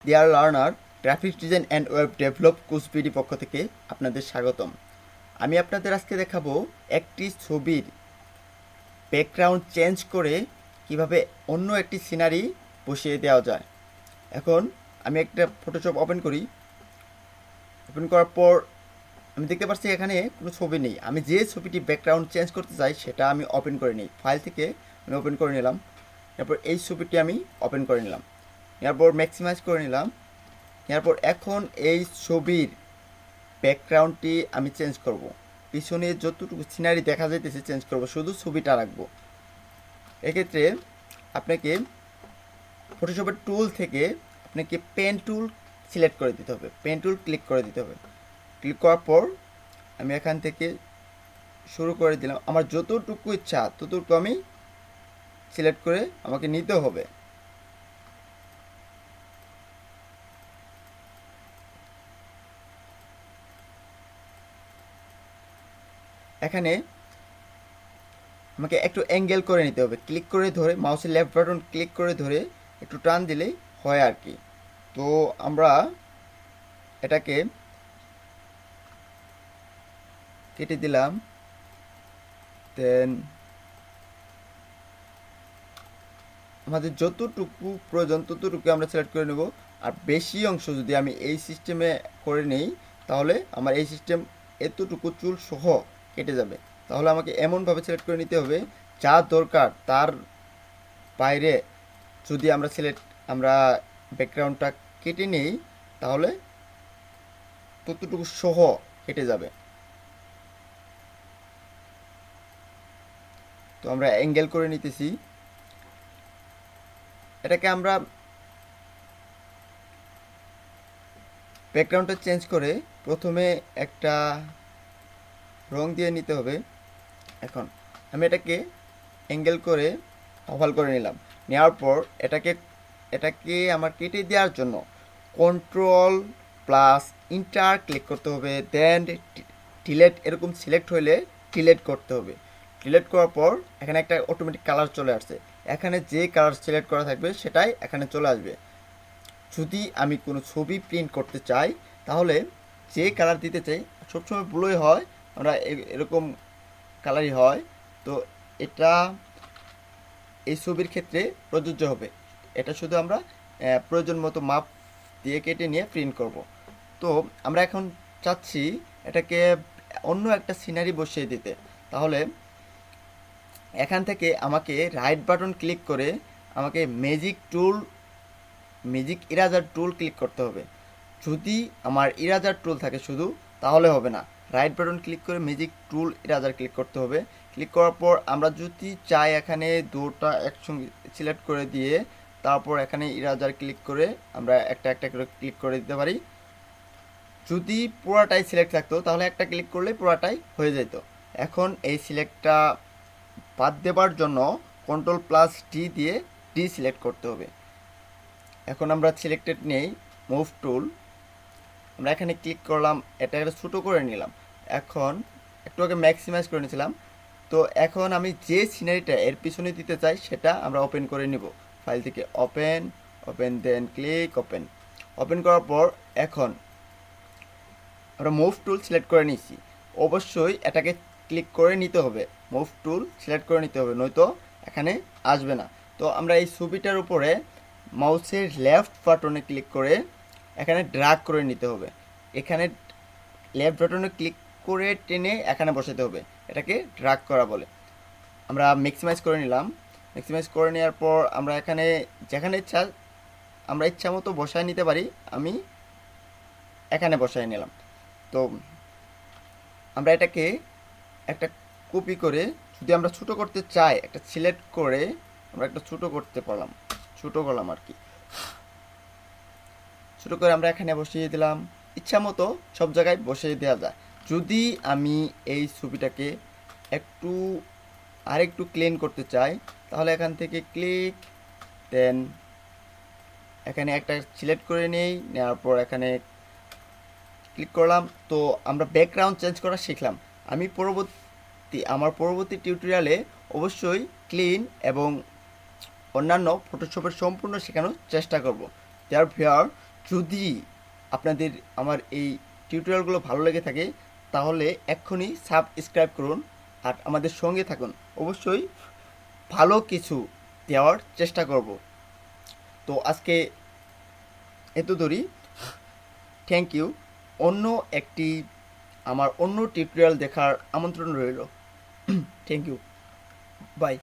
Deer learner, graphics design and web develop কুচবিডি পক্ষ থেকে আপনাদের স্বাগতম। আমি আপনাদের আজকে দেখাবো একটি ছবির ব্যাকগ্রাউন্ড চেঞ্জ করে কিভাবে অন্য একটি সিনারি বসিয়ে দেওয়া যায়। এখন আমি একটা ফটোশপ ওপেন করি। ওপেন করার পর আমি দেখতে পাচ্ছি এখানে কোনো ছবি নেই। আমি যে ছবিটি ব্যাকগ্রাউন্ড চেঞ্জ করতে চাই সেটা আমি ওপেন করে নিই। ফাইল থেকে আমি ওপেন করে নিলাম। এরপর এই ছবিটি আমি ওপেন করে নিলাম। এরপর ম্যাক্সিমাইজ করে নিলাম। এরপর এখন এই ছবির ব্যাকগ্রাউন্ডটি আমি চেঞ্জ করব। পিছনে যতটুকু সিনারি দেখা যাইতেছে চেঞ্জ করব, শুধু ছবিটা রাখবো। এক্ষেত্রে আপনাকে ফটোশপের টুল থেকে আপনাকে পেন টুল সিলেক্ট করে দিতে হবে। পেন টুল ক্লিক করে দিতে হবে। ক্লিক করার পর আমি এখান থেকে শুরু করে দিলাম। আমার যতটুকু ইচ্ছা ততটুকু আমি সিলেক্ট করে আমাকে নিতে হবে। এখানে আমাকে একটু অ্যাঙ্গেল করে নিতে হবে। ক্লিক করে ধরে মাউসের লেফট বাটন ক্লিক করে ধরে একটু টান দিলেই হয় আর কি। তো আমরা এটাকে কেটে দিলাম। দেন আমাদের যতটুকু প্রয়োজন ততটুকু আমরা সিলেক্ট করে নেব। আর বেশি অংশ যদি আমি এই সিস্টেমে করে নেই তাহলে আমার এই সিস্টেম এতটুকু চুল সহ কেটে যাবে। তাহলে আমাকে এমনভাবে সিলেক্ট করে নিতে হবে যা দরকার তার বাইরে যদি আমরা ব্যাকগ্রাউন্ডটা কেটে নেই তাহলে ততটুকু সহ কেটে যাবে। তো আমরা অ্যাঙ্গেল করে নিতেছি। এটাকে আমরা ব্যাকগ্রাউন্ডটা চেঞ্জ করে প্রথমে একটা রং দিয়ে নিতে হবে। এখন আমি এটাকে অ্যাঙ্গেল করে ওভাল করে নিলাম। নেওয়ার পর এটাকে আমার কেটে দেওয়ার জন্য কন্ট্রোল প্লাস ইন্টার ক্লিক করতে হবে। দেন ডিলেট এরকম সিলেক্ট হলে ডিলেট করতে হবে। ডিলেট করার পর এখানে একটা অটোমেটিক কালার চলে আসছে। এখানে যে কালার সিলেক্ট করা থাকবে সেটাই এখানে চলে আসবে। যদি আমি কোনো ছবি প্রিন্ট করতে চাই তাহলে যে কালার দিতে চাই, সবসময় ব্লুই হয়, আমরা এরকম কালারই হয়। তো এটা এই ছবির ক্ষেত্রে প্রযোজ্য হবে। এটা শুধু আমরা প্রয়োজন মতো মাপ দিয়ে কেটে নিয়ে প্রিন্ট করব। তো আমরা এখন চাচ্ছি এটাকে অন্য একটা সিনারি বসিয়ে দিতে। তাহলে এখান থেকে আমাকে রাইট বাটন ক্লিক করে আমাকে ম্যাজিক ইরেজার টুল ক্লিক করতে হবে। যদি আমার ইরেজার টুল থাকে শুধু তাহলে হবে না। রাইট বাটন ক্লিক করে ম্যাজিক টুল ইরেজার ক্লিক করতে হবে। ক্লিক করার পর আমরা যদি চাই এখানে দুটো একসঙ্গে সিলেক্ট করে দিয়ে তারপর এখানে ইরেজার ক্লিক করে আমরা একটা একটা করে ক্লিক করে দিতে পারি। যদি পুরাটাই সিলেক্ট থাকতো তাহলে একটা ক্লিক করলে পুরাটাই হয়ে যেত। এখন এই সিলেক্টটা বাদ দেবার জন্য কন্ট্রোল প্লাস ডি দিয়ে ডি সিলেক্ট করতে হবে। এখন আমরা সিলেক্টেড নেই মুভ টুল, আমরা এখানে ক্লিক করলাম, এটা একটা ছোটো করে নিলাম। এখন একটু আগে ম্যাক্সিমাইজ করে নিয়েছিলাম। তো এখন আমি যে সিনারিটা এর পিছনে দিতে চাই সেটা আমরা ওপেন করে নিব। ফাইল থেকে ওপেন দেন ক্লিক ওপেন করার পর এখন আমরা মুভ টুল সিলেক্ট করে নিয়েছি। অবশ্যই এটাকে ক্লিক করে নিতে হবে, মুভ টুল সিলেক্ট করে নিতে হবে, নয়তো এখানে আসবে না। তো আমরা এই ছবিটার উপরে মাউসের লেফট বাটনে ক্লিক করে এখানে ড্র্যাগ করে নিতে হবে। এখানে লেফট বাটনে ক্লিক করে টেনে এখানে বসাতে হবে। এটাকে ড্র্যাগ করা বলে। আমরা ম্যাক্সিমাইজ করে নিলাম। ম্যাক্সিমাইজ করে নেওয়ার পর আমরা এখানে যেখানে আমরা ইচ্ছা মতো বসায় নিতে পারি। আমি এখানে বসায় নিলাম। তো আমরা এটাকে একটা কপি করে যদি আমরা ছোটো করতে চাই একটা সিলেক্ট করে আমরা একটা ছোটো করতে পারলাম, ছোটো করলাম আর কি। ছোটো করে আমরা এখানে বসিয়ে দিলাম। ইচ্ছা মতো সব জায়গায় বসিয়ে দেওয়া যায়। যদি আমি এই ছবিটাকে আরেকটু ক্লিন করতে চাই তাহলে এখান থেকে ক্লিক, দেন এখানে একটা সিলেক্ট করে নেই, নেওয়ার পর এখানে ক্লিক করলাম। তো আমরা ব্যাকগ্রাউন্ড চেঞ্জ করা শিখলাম। আমার পরবর্তী টিউটোরিয়ালে অবশ্যই ক্লিন এবং অন্যান্য ফটোশপের সম্পূর্ণ শেখানোর চেষ্টা করব। দেয়ার ভিউয়ার, যদি আপনাদের আমার এই টিউটোরিয়ালগুলো ভালো লেগে থাকে তাহলে এক্ষুনি সাবস্ক্রাইব করুন আর আমাদের সঙ্গে থাকুন। অবশ্যই ভালো কিছু দেওয়ার চেষ্টা করব। তো আজকে এত দূরই। Thank you. অন্য একটি আমার অন্য টিউটোরিয়াল দেখার আমন্ত্রণ রইল। Thank you. বাই।